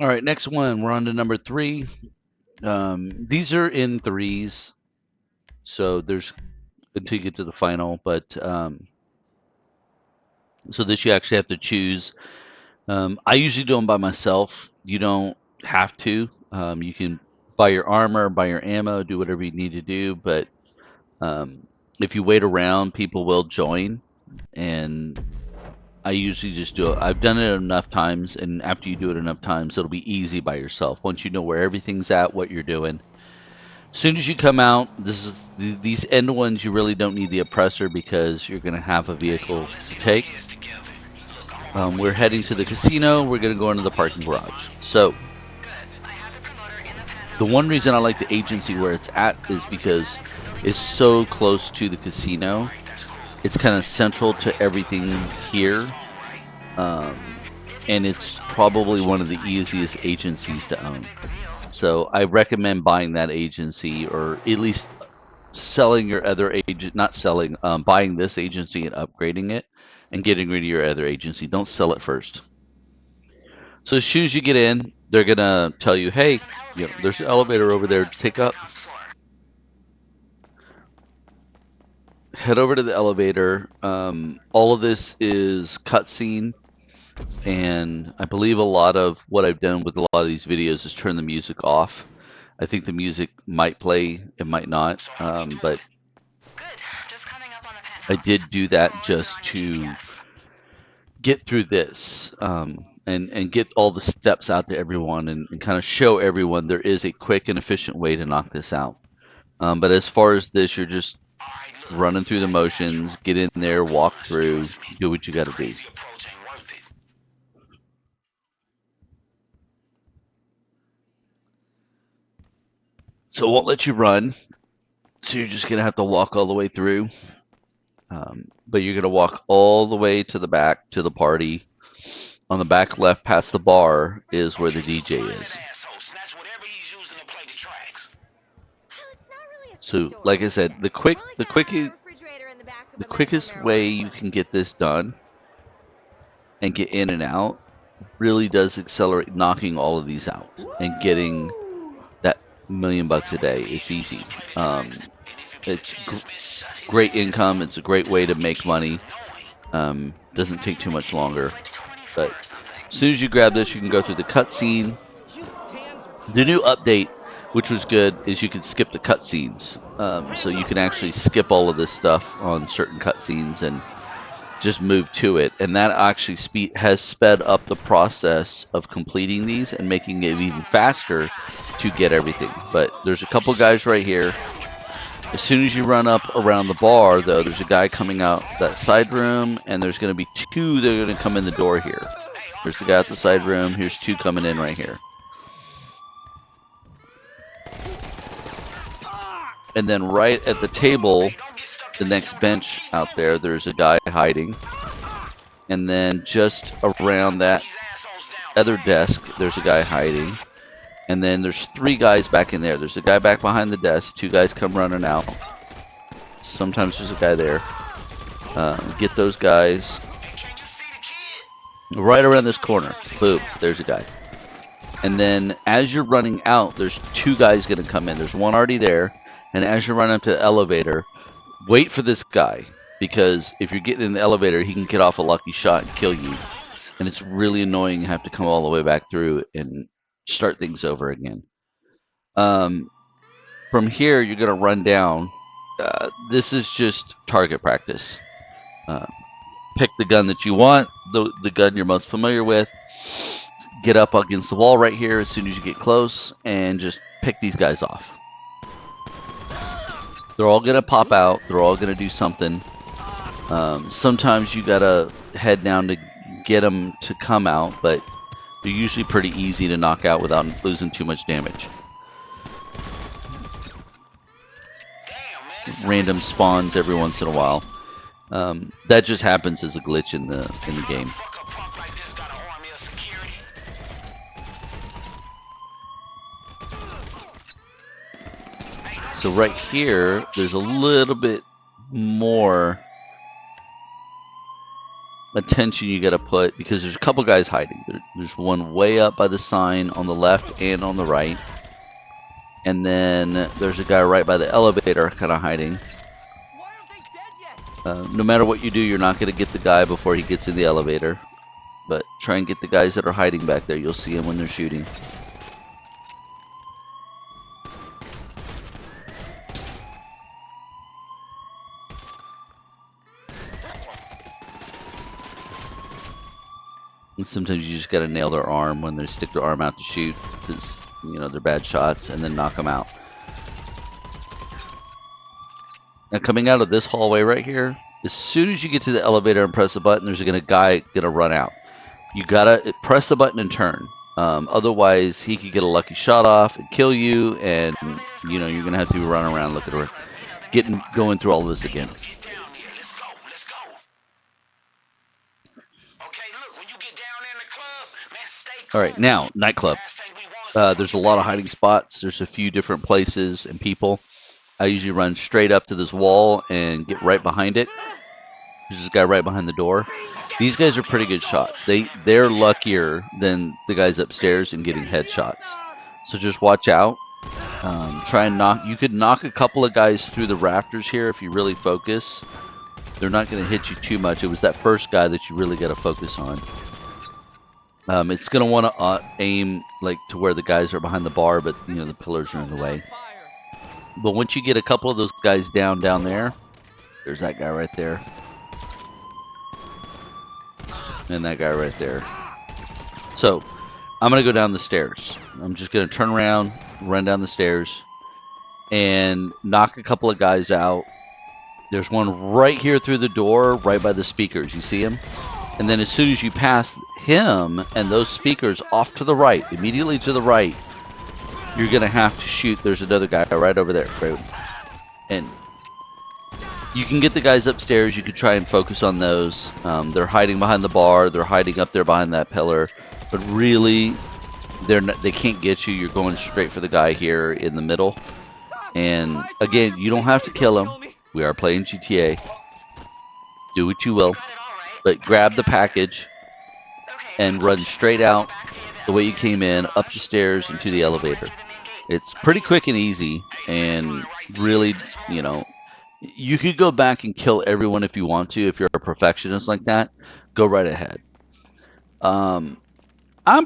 All right, next one. We're on to number 3. These are in threes, so there's until you get to the final. But so this you actually have to choose. I usually do them by myself. You don't have to. You can buy your armor, buy your ammo, do whatever you need to do. But if you wait around, people will join, and I usually just do it. I've done it enough times, and after you do it enough times, it'll be easy by yourself. Once you know where everything's at, what you're doing. As soon as you come out, these end ones, you really don't need the oppressor because you're going to have a vehicle to take. We're heading to the casino. We're going to go into the parking garage. So the one reason I like the agency where it's at is because it's so close to the casino. It's kind of central to everything here. And it's probably one of the easiest agencies to own. So I recommend buying that agency, or at least selling your other agent, not selling, buying this agency and upgrading it and getting rid of your other agency. Don't sell it first. So as soon as you get in, they're going to tell you, hey, there's an elevator over there to take up. Head over to the elevator. All of this is cutscene. And I believe a lot of what I've done with a lot of these videos is turn the music off. I think the music might play, it might not, but I did do that just to get through this and get all the steps out to everyone and kind of show everyone there is a quick and efficient way to knock this out. But as far as this, you're just running through the motions, get in there, walk through, do what you got to do. So it won't let you run, so you're just going to have to walk all the way through. But you're going to walk all the way to the back, to the party. On the back left past the bar is where the DJ is. So, like I said, the quickest way you can get this done and get in and out really does accelerate knocking all of these out and getting that $1 million a day. It's easy. It's great income. It's a great way to make money. Doesn't take too much longer. But as soon as you grab this, you can go through the cutscene. The new update, which was good, is you can skip the cutscenes. So you can actually skip all of this stuff on certain cutscenes and just move to it. And that actually has sped up the process of completing these and making it even faster to get everything. But there's a couple guys right here. As soon as you run up around the bar, though, there's a guy coming out that side room, and there's going to be 2 that are going to come in the door here. There's the guy at the side room. Here's 2 coming in right here. And then right at the table, the next bench out there, there's a guy hiding. And then just around that other desk, there's a guy hiding. And then there's 3 guys back in there. There's a guy back behind the desk. 2 guys come running out. Sometimes there's a guy there. Get those guys. Right around this corner. Boom. There's a guy. And then as you're running out, there's 2 guys going to come in. There's one already there. And as you run up to the elevator, wait for this guy. Because if you're getting in the elevator, he can get off a lucky shot and kill you. And it's really annoying you have to come all the way back through and start things over again. From here, you're going to run down. This is just target practice. Pick the gun that you want, the gun you're most familiar with. Get up against the wall right here as soon as you get close, and just pick these guys off. They're all going to pop out. They're all going to do something. Sometimes you got to head down to get them to come out, but they're usually pretty easy to knock out without losing too much damage. Random spawns every once in a while. That just happens as a glitch in the game. So right here, there's a little bit more attention you got to put, because there's a couple guys hiding. There's one way up by the sign on the left and on the right. And then there's a guy right by the elevator kind of hiding. No matter what you do, you're not going to get the guy before he gets in the elevator. But try and get the guys that are hiding back there. You'll see them when they're shooting. And sometimes you just got to nail their arm when they stick their arm out to shoot, because, you know, they're bad shots, and then knock them out. Now, coming out of this hallway right here, as soon as you get to the elevator and press the button, there's a guy gonna run out. You gotta press the button and turn. Otherwise, he could get a lucky shot off and kill you, and you know you're gonna have to run around looking for going through all this again. All right, now nightclub. There's a lot of hiding spots. There's a few different places and people. I usually run straight up to this wall and get right behind it. There's this guy right behind the door. These guys are pretty good shots. They're luckier than the guys upstairs in getting headshots. So just watch out. Try and knock. You could knock a couple of guys through the rafters here if you really focus. They're not going to hit you too much. It was that first guy that you really got to focus on. It's going to want to aim like to where the guys are behind the bar, but you know the pillars are in the way. But once you get a couple of those guys down there, there's that guy right there. And that guy right there. So, I'm going to go down the stairs. I'm just going to turn around, run down the stairs, and knock a couple of guys out. There's one right here through the door, right by the speakers. You see him? And then as soon as you pass him and those speakers off to the right, immediately to the right, you're going to have to shoot. There's another guy right over there. And you can get the guys upstairs. You could try and focus on those. They're hiding behind the bar. They're hiding up there behind that pillar. But really, they can't get you. You're going straight for the guy here in the middle. And again, you don't have to kill him. We are playing GTA. Do what you will. But grab the package and run straight out the way you came in, up the stairs and to the elevator. It's pretty quick and easy, and really, you know, you could go back and kill everyone if you want to. If you're a perfectionist like that, go right ahead. I'm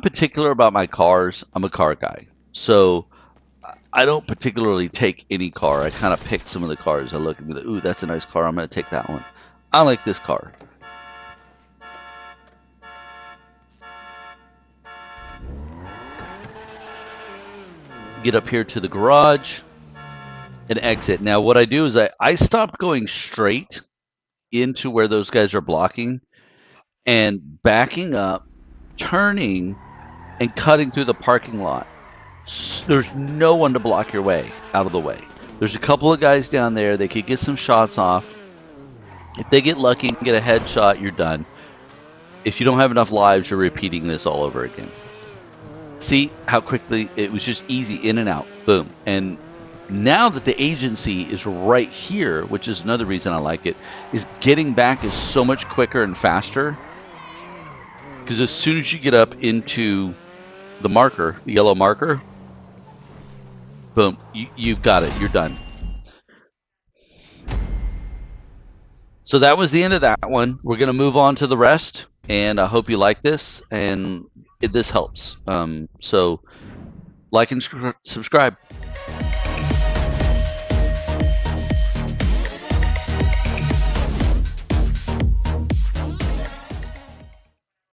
particular about my cars. I'm a car guy, so I don't particularly take any car. I kind of pick some of the cars. I look and be like, ooh, that's a nice car. I'm going to take that one. I like this car. Get up here to the garage and exit. Now what I do is I stopped going straight into where those guys are blocking and backing up, turning, and cutting through the parking lot. There's no one to block your way out of the way. There's a couple of guys down there. They could get some shots off. If they get lucky and get a headshot, you're done. If you don't have enough lives, you're repeating this all over again. See how quickly it was, just easy in and out, boom. And now that the agency is right here, which is another reason I like it, is getting back is so much quicker and faster. Because as soon as you get up into the marker, the yellow marker, boom, you've got it, you're done. So that was the end of that one. We're going to move on to the rest, and I hope you like this, and this helps. So like and subscribe.